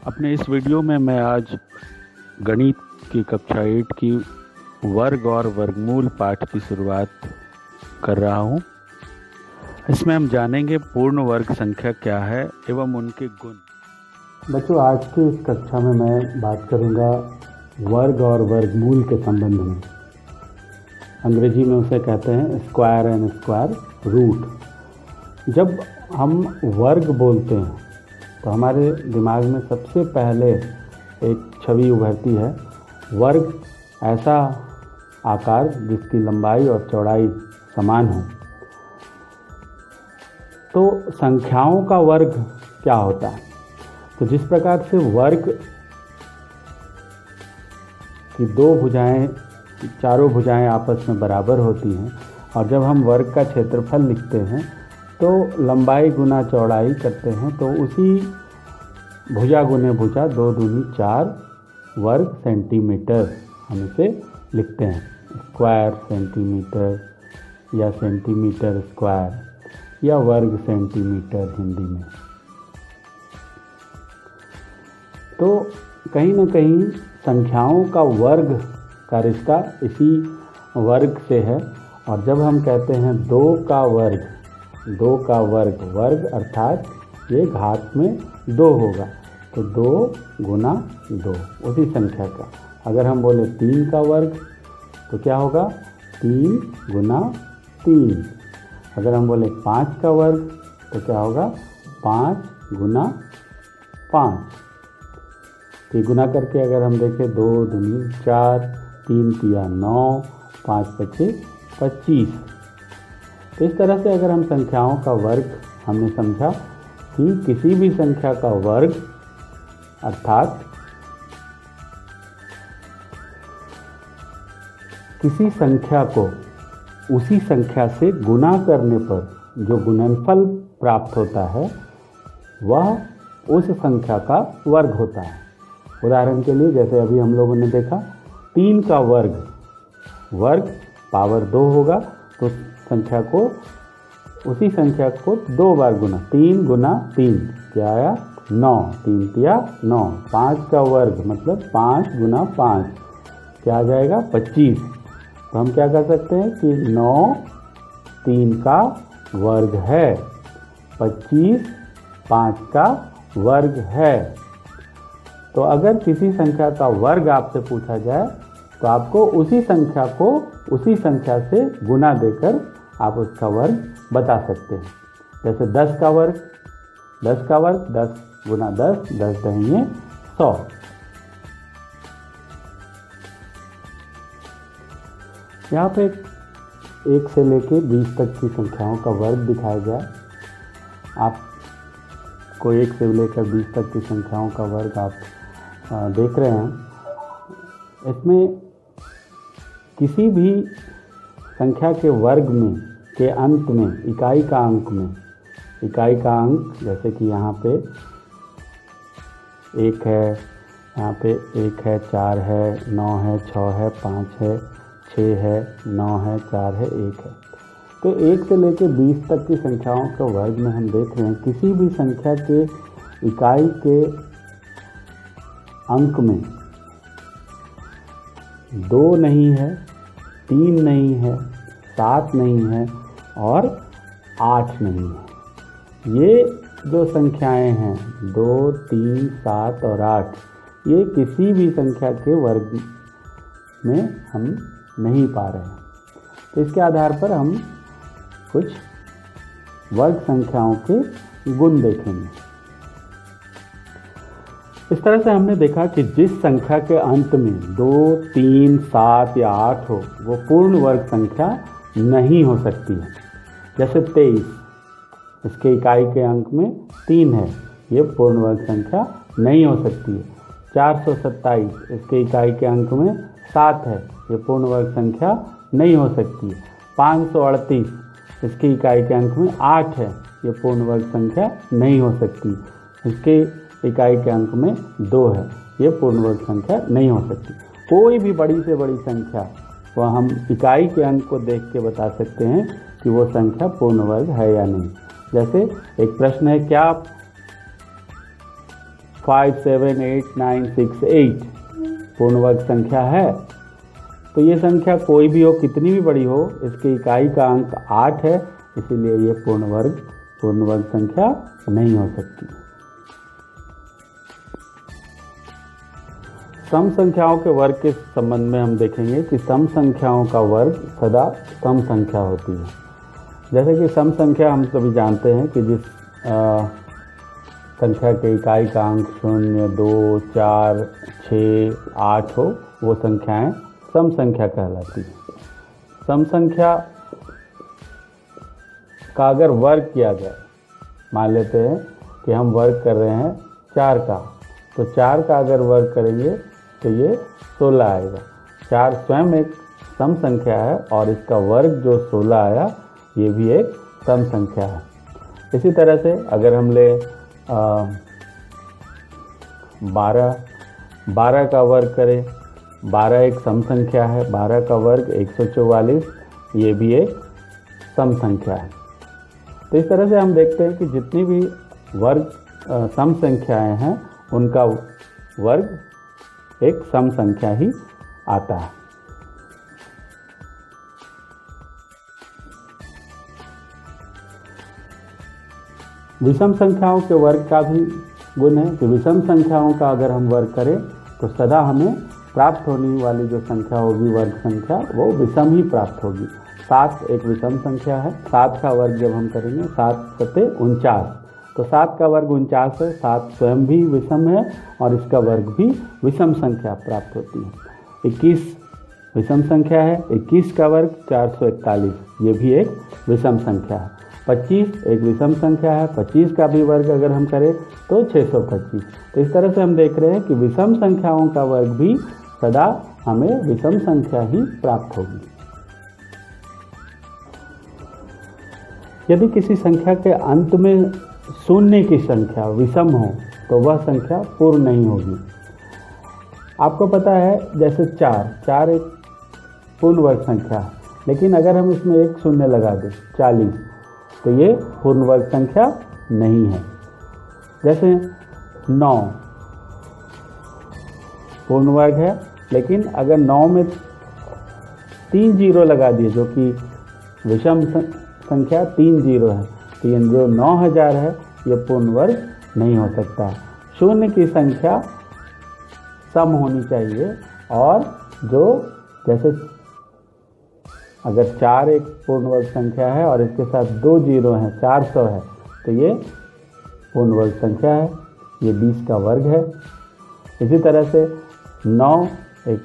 अपने इस वीडियो में मैं आज गणित की कक्षा 8 की वर्ग और वर्गमूल पाठ की शुरुआत कर रहा हूँ। इसमें हम जानेंगे पूर्ण वर्ग संख्या क्या है एवं उनके गुण। बच्चों, आज की इस कक्षा में मैं बात करूंगा वर्ग और वर्गमूल के संबंध में। अंग्रेजी में उसे कहते हैं स्क्वायर एंड स्क्वायर रूट। जब हम वर्ग बोलते हैं तो हमारे दिमाग में सबसे पहले एक छवि उभरती है। वर्ग ऐसा आकार जिसकी लंबाई और चौड़ाई समान हो। तो संख्याओं का वर्ग क्या होता है? तो जिस प्रकार से वर्ग की दो भुजाएं, चारों भुजाएं आपस में बराबर होती हैं, और जब हम वर्ग का क्षेत्रफल लिखते हैं तो लंबाई गुना चौड़ाई करते हैं, तो उसी भुजा गुने भुजा 2 दूनी 4 वर्ग सेंटीमीटर हम इसे लिखते हैं। स्क्वायर सेंटीमीटर या सेंटीमीटर स्क्वायर या वर्ग सेंटीमीटर हिंदी में। तो कहीं ना कहीं संख्याओं का वर्ग का रिश्ता इसी वर्ग से है। और जब हम कहते हैं 2 का वर्ग, वर्ग अर्थात ये घात में 2 होगा, तो 2 गुना 2 उसी संख्या का। अगर हम बोले 3 का वर्ग तो क्या होगा? 3 गुना 3। अगर हम बोले 5 का वर्ग तो क्या होगा? 5 गुना 5। तो गुना करके अगर हम देखें 2 दूनी 4, 3 तिया 9, 5 पचे 25। तो इस तरह से अगर हम संख्याओं का वर्ग, हमने समझा कि किसी भी संख्या का वर्ग अर्थात किसी संख्या को उसी संख्या से गुना करने पर जो गुणनफल प्राप्त होता है वह उस संख्या का वर्ग होता है। उदाहरण के लिए जैसे अभी हम लोगों ने देखा 3 का वर्ग पावर 2 होगा, तो संख्या को उसी संख्या को 2 बार गुना, 3 गुना 3 क्या आया? 9, 3 तिया 9। 5 का वर्ग मतलब 5 गुना 5 क्या आ जाएगा? 25। तो हम क्या कर सकते हैं कि 9 3 का वर्ग है, 25 5 का वर्ग है। तो अगर किसी संख्या का वर्ग आपसे पूछा जाए तो आपको उसी संख्या को उसी संख्या से गुना देकर आप उसका वर्ग बता सकते हैं। जैसे 10 का वर्ग 10 गुना 10, 10 दहिये 100। यहाँ पे 1 से लेके 20 तक की संख्याओं का वर्ग दिखाया गया। आपको 1 से लेकर 20 तक की संख्याओं का वर्ग आप देख रहे हैं। इसमें किसी भी संख्या के वर्ग में के अंत में इकाई का अंक जैसे कि यहाँ पे 1 है, यहाँ पे 1 है, 4 है, 9 है, 6 है, 5 है, 6 है, 9 है, 4 है, 1 है। तो 1 से लेकर 20 तक की संख्याओं का वर्ग में हम देख रहे हैं किसी भी संख्या के इकाई के अंक में 2 नहीं है, 3 नहीं है, 7 नहीं है और 8 नहीं है। ये जो संख्याएं हैं 2, 3, 7 और 8, ये किसी भी संख्या के वर्ग में हम नहीं पा रहे हैं। तो इसके आधार पर हम कुछ वर्ग संख्याओं के गुण देखेंगे। इस तरह से हमने देखा कि जिस संख्या के अंत में 2, 3, 7 या 8 हो वो पूर्ण वर्ग संख्या नहीं हो सकती है। जैसे 23, इसके इकाई के अंक में 3 है, ये पूर्ण वर्ग संख्या नहीं हो सकती है। 427, इसके इकाई के अंक में 7 है, ये पूर्ण वर्ग संख्या नहीं हो सकती है। 538, इसकी इकाई के अंक में 8 है, ये पूर्ण वर्ग संख्या नहीं हो सकती। इसके इकाई के अंक में 2 है, ये पूर्ण वर्ग संख्या नहीं हो सकती। कोई भी बड़ी से बड़ी संख्या वह हम इकाई के अंक को देख के बता सकते हैं कि वो संख्या पूर्ण वर्ग है या नहीं। जैसे एक प्रश्न है, क्या 5, 7, 8, 9, 6, 8 पूर्ण वर्ग संख्या है। तो ये संख्या कोई भी हो, कितनी भी बड़ी हो, इसकी इकाई का अंक 8 है, इसीलिए ये पूर्ण वर्ग संख्या नहीं हो सकती। सम संख्याओं के वर्ग के संबंध में हम देखेंगे कि सम संख्याओं का वर्ग सदा सम संख्या होती है। जैसे कि सम संख्या हम सभी जानते हैं कि जिस संख्या के इकाई का अंक 0, 2, 4, 6, 8 हो, वो संख्याएं सम संख्या कहलाती है। सम संख्या का अगर वर्ग किया जाए, मान लेते हैं कि हम वर्ग कर रहे हैं 4 का, तो 4 का अगर वर्ग करेंगे तो ये 16 आएगा। 4 स्वयं एक सम संख्या है और इसका वर्ग जो 16 आया, ये भी एक सम संख्या है। इसी तरह से अगर हम ले 12 का वर्ग करें, 12 एक सम संख्या है, 12 का वर्ग 144, ये भी एक सम संख्या है। तो इस तरह से हम देखते हैं कि जितनी भी वर्ग सम संख्याएं हैं, उनका वर्ग एक सम संख्या ही आता है। विषम संख्याओं के वर्ग का भी गुण है कि विषम संख्याओं का अगर हम वर्ग करें तो सदा हमें प्राप्त होने वाली जो संख्या होगी, वर्ग संख्या, वो विषम ही प्राप्त होगी। 7 एक विषम संख्या है। 7 का वर्ग जब हम करेंगे, 7 सते 49, तो 7 का वर्ग 49 है। 7 स्वयं भी विषम है और इसका वर्ग भी विषम संख्या प्राप्त होती है। 21 विषम संख्या है। 21 का वर्ग 441, ये भी एक विषम संख्या है। 25 एक विषम संख्या है। 25 का भी वर्ग अगर हम करें तो 625। तो इस तरह से हम देख रहे हैं कि विषम संख्याओं का वर्ग भी सदा हमें विषम संख्या ही प्राप्त होगी। यदि किसी संख्या के अंत में शून्य की संख्या विषम हो तो वह संख्या पूर्ण नहीं होगी। आपको पता है जैसे 4 एक पूर्ण वर्ग संख्या है, लेकिन अगर हम इसमें एक शून्य लगा दें 40, तो ये पूर्ण वर्ग संख्या नहीं है। जैसे 9 पूर्ण वर्ग है, लेकिन अगर 9 में 3 जीरो लगा दिए, जो कि विषम संख्या 3 जीरो है, तो ये जो 9000 है, ये पूर्ण वर्ग नहीं हो सकता है। शून्य की संख्या सम होनी चाहिए, और जो जैसे अगर 4 एक पूर्ण वर्ग संख्या है और इसके साथ 2 जीरो हैं, 400 है, तो ये पूर्ण वर्ग संख्या है, ये 20 का वर्ग है। इसी तरह से 9 एक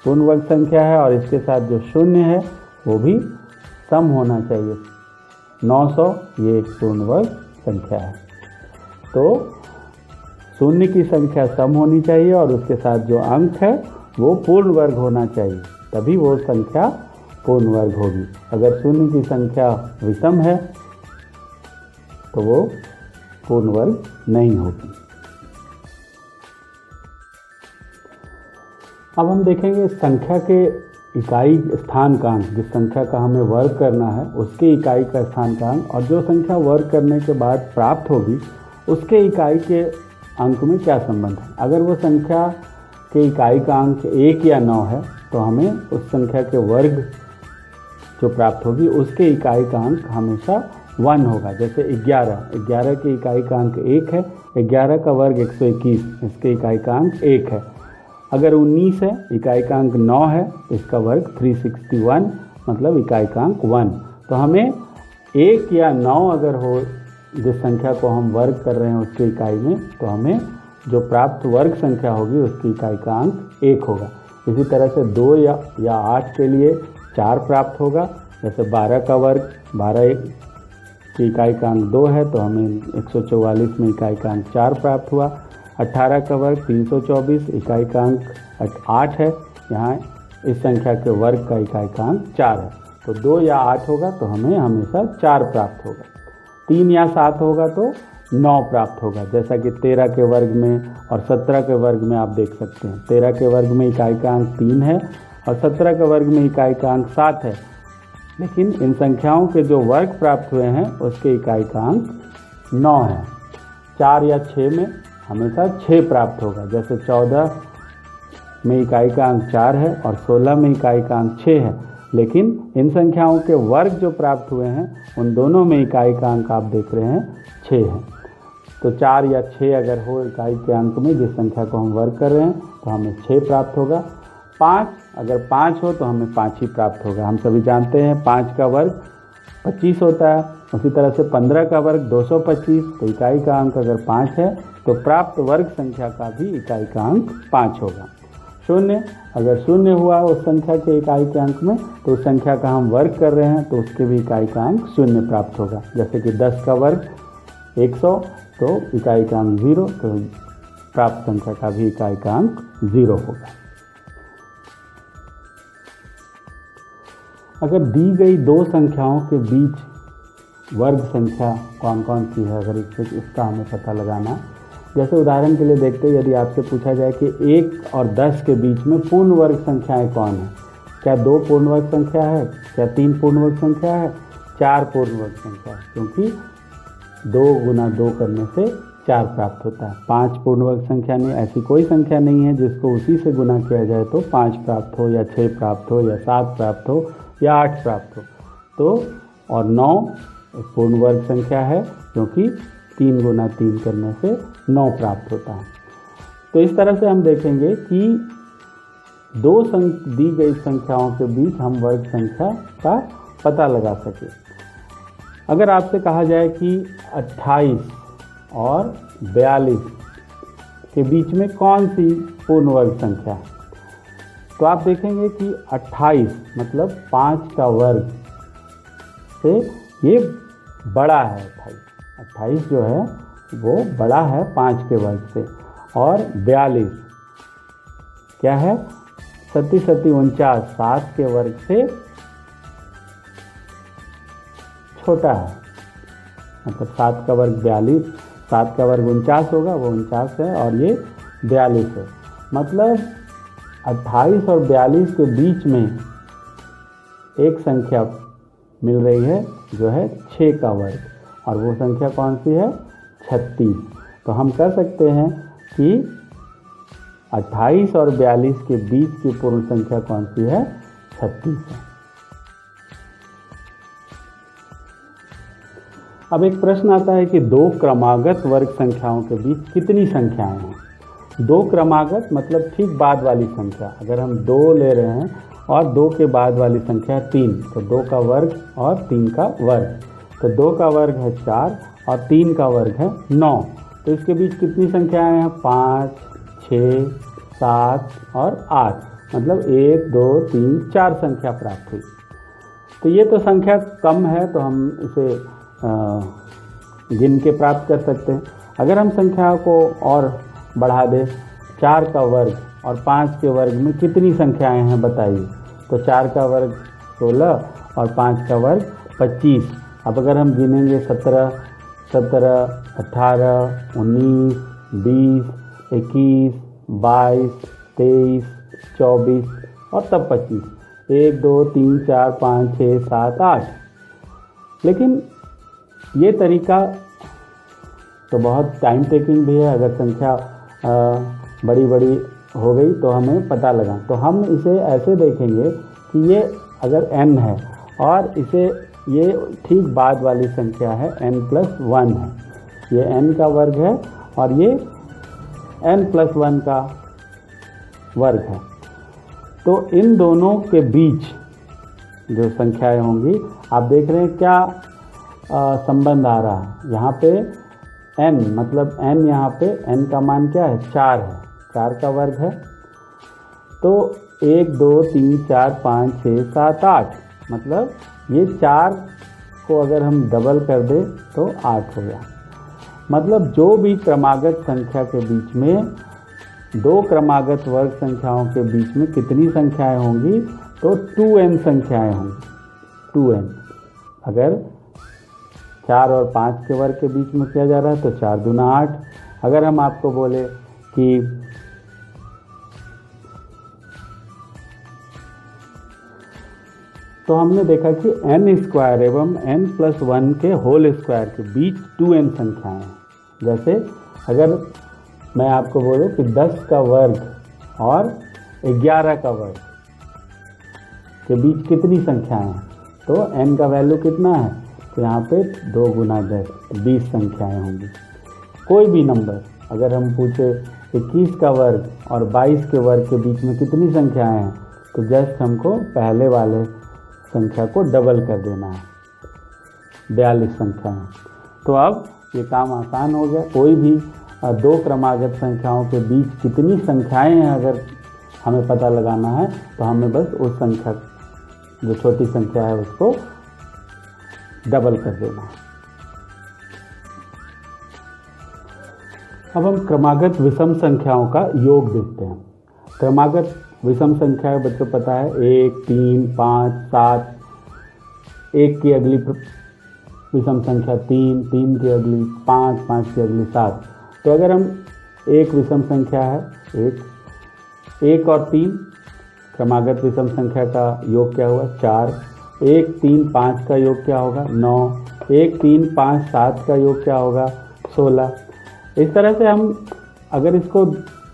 पूर्ण वर्ग संख्या है और इसके साथ जो शून्य है वो भी सम होना चाहिए। 900 ये एक पूर्ण वर्ग संख्या है। तो शून्य की संख्या सम होनी चाहिए और उसके साथ जो अंक है वो पूर्ण वर्ग होना चाहिए, तभी वो संख्या पूर्ण वर्ग होगी। अगर शून्य की संख्या विषम है तो वो पूर्ण वर्ग नहीं होगी। अब हम देखेंगे संख्या के इकाई स्थानांक, जिस संख्या का हमें वर्ग करना है उसके इकाई का स्थानांक, और जो संख्या वर्ग करने के बाद प्राप्त होगी उसके इकाई के अंक में क्या संबंध है। अगर वो संख्या के इकाई का अंक 1 या 9 है तो हमें उस संख्या के वर्ग जो प्राप्त होगी उसके इकाई का अंक हमेशा 1 होगा। जैसे 11 की इकाई का अंक 1 है, 11 का वर्ग 121, इसके इकाई का अंक 1 है। अगर 19 है, इकाई का अंक 9 है, इसका वर्ग 361, मतलब इकाई का अंक 1। तो हमें 1 या 9 अगर हो जिस संख्या को हम वर्ग कर रहे हैं उसके इकाई में, तो हमें जो प्राप्त वर्ग संख्या होगी उसकी इकाई का अंक 1 होगा। इसी तरह से 2 या 8 के लिए 4 प्राप्त होगा। जैसे 12 का वर्ग 12 की इकाई का अंक 2 है, तो हमें 144 में इकाई का अंक 4 प्राप्त हुआ। 18 का वर्ग 324, इकाई का अंक 8 है, यहाँ इस संख्या के वर्ग का इकाई का अंक 4 है। तो 2 या 8 होगा तो हमें हमेशा 4 प्राप्त होगा। 3 या 7 होगा तो 9 प्राप्त होगा। जैसा कि 13 के वर्ग में और 17 के वर्ग में आप देख सकते हैं। 13 के वर्ग में इकाई का अंक 3 है और 17 के वर्ग में इकाई का अंक 7 है, लेकिन इन संख्याओं के जो वर्ग प्राप्त हुए हैं उसके इकाई का अंक 9 है। 4 या 6 में हमेशा 6 प्राप्त होगा। जैसे 14 में इकाई का अंक 4 है और 16 में इकाई का अंक 6 है, लेकिन इन संख्याओं के वर्ग जो प्राप्त हुए हैं उन दोनों में इकाई का अंक आप देख रहे हैं 6 है। तो 4 या 6 अगर हो इकाई के अंक में जिस संख्या को हम वर्ग कर रहे हैं तो हमें 6 प्राप्त होगा। 5 अगर 5 हो तो हमें 5 ही प्राप्त होगा। हम सभी जानते हैं 5 का वर्ग 25 होता है। उसी तरह से 15 का वर्ग 225, तो इकाई का अंक अगर 5 है तो प्राप्त वर्ग संख्या का भी इकाई का अंक 5 होगा। 0 अगर 0 हुआ उस संख्या के इकाई के अंक में तो उस संख्या का हम वर्ग कर रहे हैं तो उसके भी इकाई का अंक 0 प्राप्त होगा। जैसे कि 10 का वर्ग 100, तो इकाई का अंक 0, तो प्राप्त संख्या का भी इकाई का अंक 0 होगा। अगर दी गई दो संख्याओं के बीच वर्ग संख्या कौन कौन सी है, अगर इसका हमें पता लगाना। जैसे उदाहरण के लिए देखते हैं, यदि आपसे पूछा जाए कि 1 और 10 के बीच में पूर्ण वर्ग संख्याएं कौन है, क्या 2 पूर्ण वर्ग संख्या है, क्या 3 पूर्ण वर्ग संख्या है, 4 पूर्ण वर्ग संख्या है, क्योंकि 2 गुना 2 करने से 4 प्राप्त होता है। 5 पूर्ण वर्ग संख्या नहीं, ऐसी कोई संख्या नहीं है जिसको उसी से गुना किया जाए तो 5 प्राप्त हो या 6 प्राप्त हो या 7 प्राप्त हो या 8 प्राप्त हो। तो और 9 एक पूर्ण वर्ग संख्या है क्योंकि 3 गुना 3 करने से 9 प्राप्त होता है। तो इस तरह से हम देखेंगे कि दी गई संख्याओं के बीच हम वर्ग संख्या का पता लगा सके। अगर आपसे कहा जाए कि 28 और 42 के बीच में कौन सी पूर्ण वर्ग संख्या है, तो आप देखेंगे कि 28 मतलब 5 का वर्ग से ये बड़ा है। 28 जो है वो बड़ा है 5 के वर्ग से, और 42 क्या है, 37 49 7 के वर्ग से छोटा है। मतलब 7 का वर्ग 42, 7 का वर्ग 49 होगा, वो 49 है और ये 42 है। मतलब 28 और 42 के बीच में एक संख्या मिल रही है जो है 6 का वर्ग, और वो संख्या कौन सी है, 36। तो हम कह सकते हैं कि 28 और 42 के बीच की पूर्ण संख्या कौन सी है, 36 है। अब एक प्रश्न आता है कि 2 क्रमागत वर्ग संख्याओं के बीच कितनी संख्याएं हैं। 2 क्रमागत मतलब ठीक बाद वाली संख्या। अगर हम 2 ले रहे हैं और 2 के बाद वाली संख्या 3, तो 2 का वर्ग और 3 का वर्ग, तो 2 का वर्ग है 4 और 3 का वर्ग है 9। तो इसके बीच कितनी संख्याएं हैं, 5 6 7 और 8। मतलब 1 2 3 4 संख्या प्राप्त हुई। तो ये तो संख्या कम है, तो हम इसे गिन के प्राप्त कर सकते हैं। अगर हम संख्या को और बढ़ा दें, 4 का वर्ग और 5 के वर्ग में कितनी संख्याएं हैं बताइए। तो 4 का वर्ग 16 और 5 का वर्ग 25। अब अगर हम गिनेंगे 17 18 19 20 21 22 23 24 और तब 25, 1 2 3 4 5 6 7 8। लेकिन ये तरीका तो बहुत टाइम टेकिंग भी है। अगर संख्या बड़ी बड़ी हो गई तो हमें पता लगा, तो हम इसे ऐसे देखेंगे कि ये अगर n है और इसे ये ठीक बाद वाली संख्या है n+1 है, ये n का वर्ग है और ये n+1 का वर्ग है। तो इन दोनों के बीच जो संख्याएं होंगी, आप देख रहे हैं क्या संबंध आ रहा है। यहाँ पे n मतलब n, यहाँ पे n का मान क्या है, 4 है, 4 का वर्ग है। तो 1 2 3 4 5 6 7 8, मतलब ये 4 को अगर हम डबल कर दें तो 8 हो गया। मतलब जो भी क्रमागत संख्या के बीच में, 2 क्रमागत वर्ग संख्याओं के बीच में कितनी संख्याएं होंगी, तो 2n संख्याएं होंगी। 2n अगर 4 और 5 के वर्ग के बीच में किया जा रहा है तो 4 दूना 8। अगर हम आपको बोले कि तो हमने देखा कि n² एवं n+1 के होल स्क्वायर के बीच 2n संख्याएं हैं। जैसे अगर मैं आपको बोलूँ कि 10 का वर्ग और 11 का वर्ग के बीच कितनी संख्याएं हैं, तो n का वैल्यू कितना है, तो यहाँ पे 2 गुना 10 20 संख्याएं होंगी। कोई भी नंबर अगर हम पूछे 21 का वर्ग और 22 के वर्ग के बीच में कितनी संख्याएं हैं, तो जस्ट हमको पहले वाले संख्या को डबल कर देना है, 42 संख्याएं। तो अब ये काम आसान हो गया। कोई भी दो क्रमागत संख्याओं के बीच कितनी संख्याएं हैं अगर हमें पता लगाना है, तो हमें बस उस संख्या, जो छोटी संख्या है, उसको डबल कर देना है। अब हम क्रमागत विषम संख्याओं का योग देखते हैं। क्रमागत विषम संख्याएं बच्चों पता है 1, 3, 5, 7, 1 की अगली विषम संख्या 3, 3 की अगली 5, 5 की अगली 7। तो अगर हम एक विषम संख्या है 1 और 3, क्रमागत विषम संख्या का योग क्या हुआ 4, 1, 3, 5 का योग क्या होगा 9, 1, 3, 5, 7 का योग क्या होगा 16। इस तरह से हम अगर इसको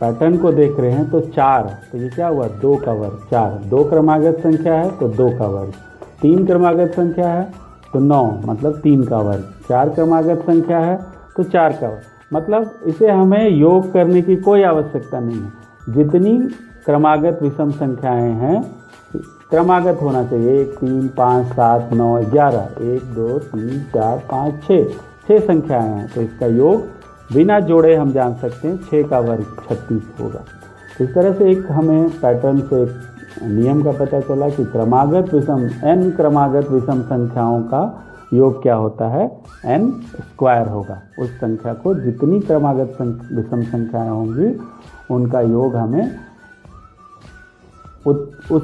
पैटर्न को देख रहे हैं तो 4, तो ये क्या हुआ 2 का वर्ग 4, 2 क्रमागत संख्या है तो 2 का वर्ग, 3 क्रमागत संख्या है तो 9 मतलब 3 का वर्ग, 4 क्रमागत संख्या है तो 4 का वर्ग। मतलब इसे हमें योग करने की कोई आवश्यकता नहीं है। जितनी क्रमागत विषम संख्याएं हैं क्रमागत होना चाहिए, 1, 3, 5, 7, 9, 11, 1, 2, 3, 4, 5, 6 संख्याएं हैं, तो इसका योग बिना जोड़े हम जान सकते हैं 6 का वर्ग 36 होगा। इस तरह से एक हमें पैटर्न से एक नियम का पता चला कि क्रमागत विषम n क्रमागत विषम संख्याओं का योग क्या होता है, n स्क्वायर होगा। उस संख्या को जितनी क्रमागत विषम संख्याएं होंगी उनका योग हमें उस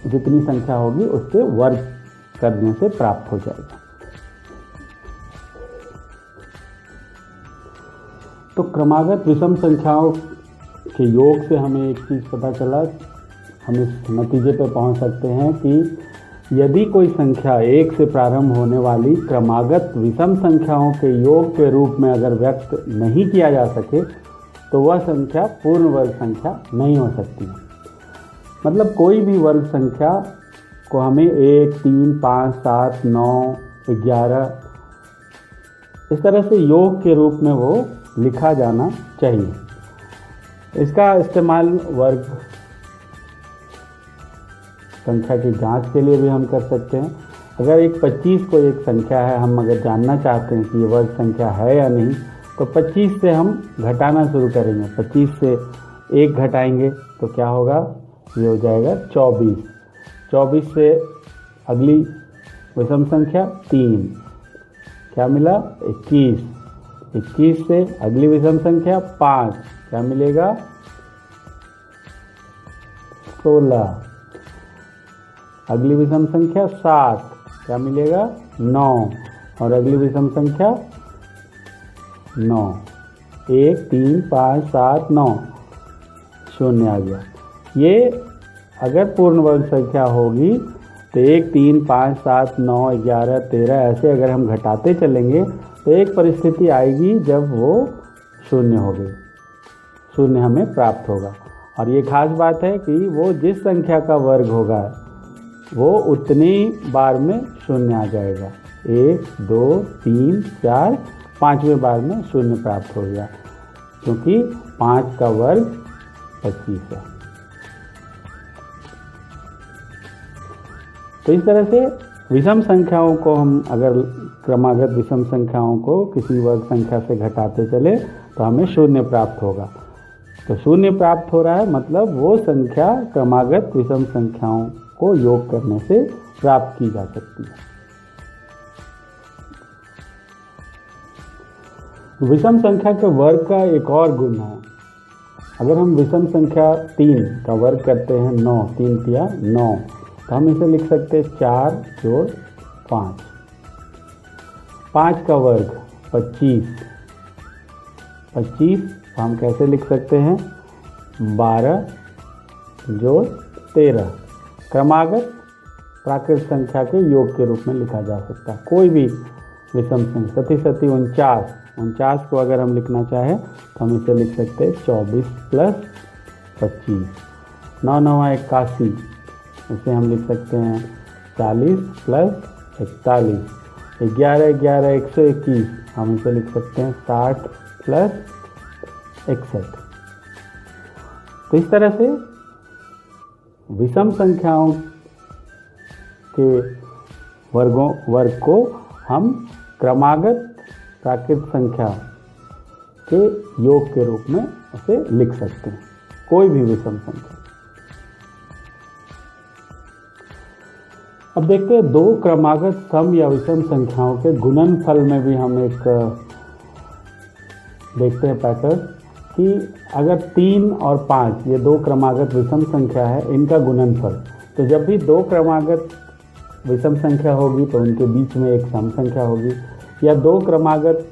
जितनी संख्या होगी उसके वर्ग करने से प्राप्त हो जाएगा। तो क्रमागत विषम संख्याओं के योग से हमें एक चीज़ पता चला, हम इस नतीजे पर पहुंच सकते हैं कि यदि कोई संख्या 1 से प्रारंभ होने वाली क्रमागत विषम संख्याओं के योग के रूप में अगर व्यक्त नहीं किया जा सके तो वह संख्या पूर्ण वर्ग संख्या नहीं हो सकती। मतलब कोई भी वर्ग संख्या को हमें 1, 3, 5, 7, 9, 11 इस तरह से योग के रूप में वो लिखा जाना चाहिए। इसका इस्तेमाल वर्ग संख्या की जांच के लिए भी हम कर सकते हैं। अगर एक 25 को एक संख्या है, हम अगर जानना चाहते हैं कि ये वर्ग संख्या है या नहीं, तो 25 से हम घटाना शुरू करेंगे। 25 से 1 घटाएंगे तो क्या होगा, ये हो जाएगा 24। 24 से अगली विषम संख्या 3, क्या मिला 21। 21 से अगली विषम संख्या 5, क्या मिलेगा 16। अगली विषम संख्या 7, क्या मिलेगा 9, और अगली विषम संख्या 9। 1, 3, 5, 7, 9, 0 आ गया। ये अगर पूर्ण वर्ग संख्या होगी तो 1, 3, 5, 7, 9, 11, 13 ऐसे अगर हम घटाते चलेंगे तो एक परिस्थिति आएगी जब वो 0 हो गई, 0 हमें प्राप्त होगा। और ये खास बात है कि वो जिस संख्या का वर्ग होगा वो उतनी बार में 0 आ जाएगा। 1, 2, 3, 4, 5वें बार में 0 प्राप्त हो गया, क्योंकि 5 का वर्ग 25 है। तो इस तरह से विषम संख्याओं को हम अगर क्रमागत विषम संख्याओं को किसी वर्ग संख्या से घटाते चले तो हमें 0 प्राप्त होगा। तो 0 प्राप्त हो रहा है, मतलब वो संख्या क्रमागत विषम संख्याओं को योग करने से प्राप्त की जा सकती है। विषम संख्या के वर्ग का एक और गुण है। अगर हम विषम संख्या 3 का वर्ग करते हैं 9, 3 तिया 9, तो हम इसे लिख सकते हैं 4 जोड़ 5। 5 का वर्ग 25, 25 हम कैसे लिख सकते हैं 12 जोड़ 13। क्रमागत प्राकृत संख्या के योग के रूप में लिखा जा सकता है। कोई भी विषम संख्या, सती सती 49 को अगर हम लिखना चाहें तो हम इसे लिख सकते हैं 24 प्लस 25। 9 9 81, इसे हम लिख सकते हैं 40 प्लस 41। 11 11 121, हम इसे लिख सकते हैं 60 प्लस 61। तो इस तरह से विषम संख्याओं के वर्ग को हम क्रमागत प्राकृत संख्या के योग के रूप में उसे लिख सकते हैं, कोई भी विषम संख्या। अब देखते हैं दो क्रमागत सम या विषम संख्याओं के गुणनफल में भी हम एक देखते हैं पैटर्न कि अगर 3 और 5 ये दो क्रमागत विषम संख्या है, इनका गुणनफल, तो जब भी दो क्रमागत विषम संख्या होगी तो उनके बीच में एक सम संख्या होगी, या दो क्रमागत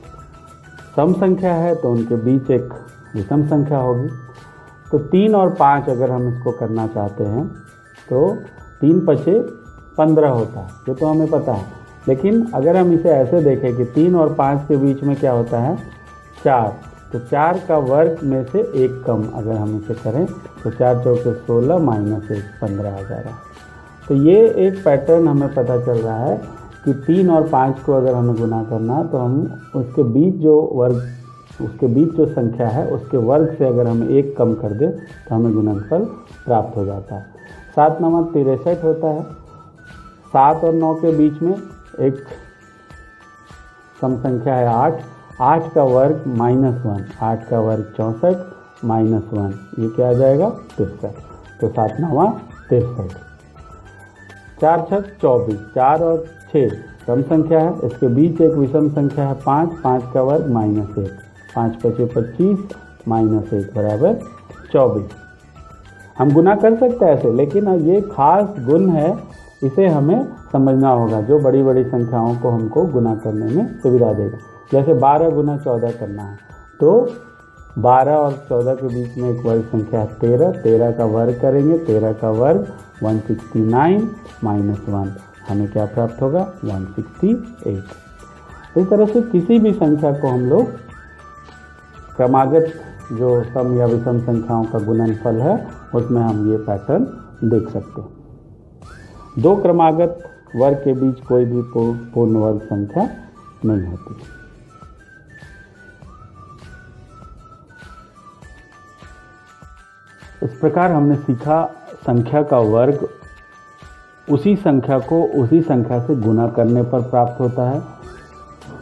सम संख्या है तो उनके बीच एक विषम संख्या होगी। तो 3 और 5 अगर हम इसको करना चाहते हैं तो 3 पचे 15 होता है, ये तो हमें पता है। लेकिन अगर हम इसे ऐसे देखें कि 3 और 5 के बीच में क्या होता है 4, तो 4 का वर्ग में से एक कम अगर हम इसे करें तो 4 चौके 16 माइनस 1 15 आ जा रहा है। तो ये एक पैटर्न हमें पता चल रहा है कि 3 और 5 को अगर हमें गुना करना है तो हम उसके बीच जो संख्या है उसके वर्ग से अगर हम एक कम कर दें तो हमें गुणनफल प्राप्त हो जाता है। 7 9 63 होता है। 7 और 9 के बीच में एक सम संख्या है 8, 8 का वर्ग -1, 8 का वर्ग 64 -1, ये क्या आ जाएगा 63। तो 7 9 63। 4 6 24, 4 और 6 सम संख्या है, इसके बीच एक विषम संख्या है 5, 5 का वर्ग -1, 5 पचे 25 -1 बराबर 24। हम गुना कर सकते हैं ऐसे, लेकिन ये खास गुण है, इसे हमें समझना होगा जो बड़ी बड़ी संख्याओं को हमको गुना करने में सुविधा देगा। जैसे 12 गुना 14 करना है तो 12 और 14 के बीच में एक वर्ग संख्या है 13, 13 का वर्ग करेंगे, 13 का वर्ग 169 -1, हमें क्या प्राप्त होगा 168। इस तरह से किसी भी संख्या को हम लोग क्रमागत जो सम या विषम संख्याओं का गुणनफल है उसमें हम ये पैटर्न देख सकते हैं। दो क्रमागत वर्ग के बीच कोई भी पूर्ण वर्ग संख्या नहीं होती। इस प्रकार हमने सीखा संख्या का वर्ग उसी संख्या को उसी संख्या से गुना करने पर प्राप्त होता है।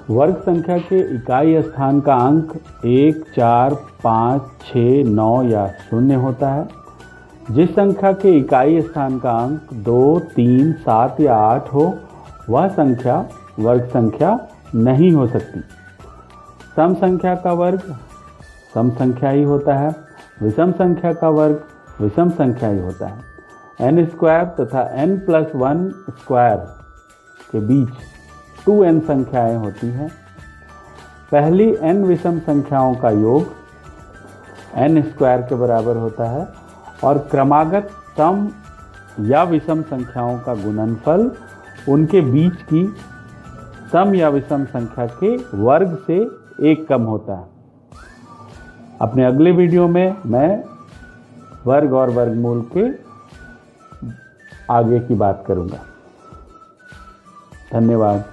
वर्ग संख्या के इकाई स्थान का अंक 1, 4, 5, 6, 9 या 0 होता है। जिस संख्या के इकाई स्थान का अंक 2, 3, 7 या 8 हो वह संख्या वर्ग संख्या नहीं हो सकती। सम संख्या का वर्ग सम संख्या ही होता है, विषम संख्या का वर्ग विषम संख्या ही होता है। n स्क्वायर तथा n+1 स्क्वायर के बीच 2n संख्याएं होती हैं। पहली n विषम संख्याओं का योग n स्क्वायर के बराबर होता है और क्रमागत सम या विषम संख्याओं का गुणनफल उनके बीच की सम या विषम संख्या के वर्ग से एक कम होता है। अपने अगले वीडियो में मैं वर्ग और वर्गमूल के आगे की बात करूंगा। धन्यवाद।